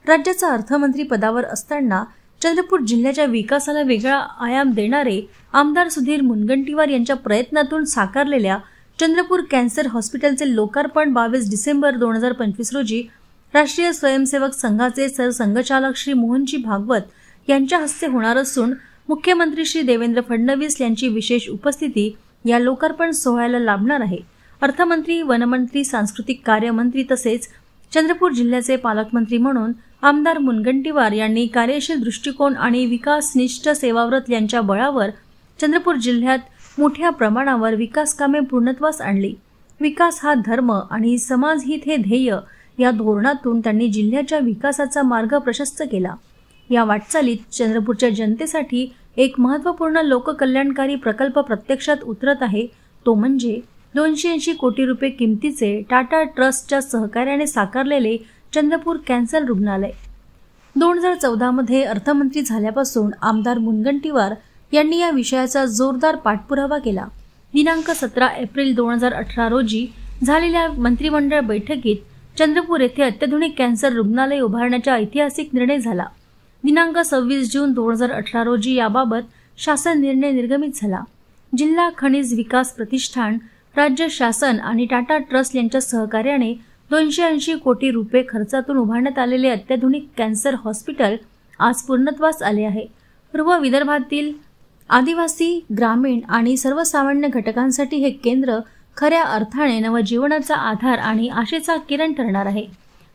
राज्याचा अर्थमंत्री पदावर असताना चंद्रपूर जिल्ह्याच्या विकासाला वेगळा आयाम देणारे आमदार सुधीर मुनगंटीवार यांच्या प्रयत्नातून साकारलेल्या चंद्रपूर कॅन्सर हॉस्पिटलचे लोकार्पण 22 डिसेंबर 2025 रोजी राष्ट्रीय स्वयंसेवक संघाचे सरसंघचालक श्री मोहनजी भागवत यांच्या हस्ते होणार असून मुख्यमंत्री श्री देवेंद्र फडणवीस यांची विशेष उपस्थिती या लोकार्पण सोहळ्याला लाभणार आहे। अर्थमंत्री, वनमंत्री, सांस्कृतिक कार्य मंत्री तसेच चंद्रपूर जिल्ह्याचे पालकमंत्री म्हणून आमदार मुनगंटीवार यांनी कार्यशील दृष्टिकोन आणि विकासनिष्ठ सेवाव्रत यांच्या बळावर चंद्रपूर जिल्ह्यात मोठ्या प्रमाणावर विकास कामे पूर्णत्वास आणली। विकास हा धर्म आणि समाजहित हे ध्येय या धोरणातून त्यांनी जिल्ह्याच्या विकासाचा मार्ग प्रशस्त केला। या वाटचालीत चंद्रपूरच्या जनतेसाठी एक महत्त्वपूर्ण लोककल्याणकारी प्रकल्प प्रत्यक्षात उतरत आहे, तो म्हणजे 280 कोटी रुपये किमतीचे टाटा ट्रस्टच्या सहकार्याने साकारलेले चंद्रपूर कॅन्सर रुग्णालय। 2014 मध्ये अर्थमंत्री झाल्यापासून आमदार मुनगंटीवार यांनी या विषयाचा जोरदार पाठपुरावा केला। दिनांक 17 एप्रिल 2018 रोजी झालेल्या मंत्रिमंडळ बैठकीत चंद्रपूर येथे अत्याधुनिक कॅन्सर रुग्णालय उभारण्याचा ऐतिहासिक निर्णय झाला। दिनांक 26 जून 2018 रोजी याबाबत शासन निर्णय निर्गमित झाला। जिल्हा खनिज विकास प्रतिष्ठान, राज्य शासन आणि टाटा ट्रस्ट यांच्या सहकार्याने 280 कोटी रुपये खर्चातून उभारण्यात आलेले अत्याधुनिक कॅन्सर हॉस्पिटल आज पूर्णत्वास आले आहे। पूर्व विदर्भातील आदिवासी, ग्रामीण आणि सर्वसामान्य घटकांसाठी हे केंद्र खऱ्या अर्थाने नवजीवनाचा आधार आणि आशेचा किरण ठरणार आहे।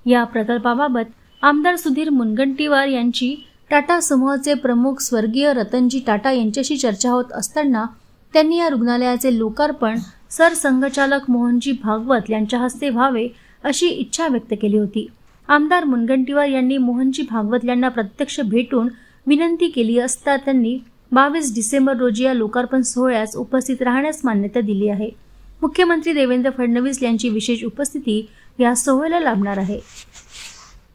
या प्रकल्पाबाबत आमदार सुधीर मुनगंटीवार यांची टाटा समूहाचे प्रमुख स्वर्गीय रतनजी टाटा यांच्याशी चर्चा होत असताना त्यांनी या रुग्णालयाचे लोकार्पण सरसंघचालक मोहनजी भागवत यांच्या हस्ते व्हावे अशी इच्छा व्यक्त केली होती। आमदार मुनगंटीवार यांनी मोहनजी भागवत यांना प्रत्यक्ष भेटून विनंती केली असता त्यांनी 22 डिसेंबर रोजी या लोकार्पण सोहळ्यास उपस्थित राहण्यास मान्यता दिली आहे। मुख्यमंत्री देवेंद्र फडणवीस यांची विशेष उपस्थिती या सोहळ्याला लाभणार आहे।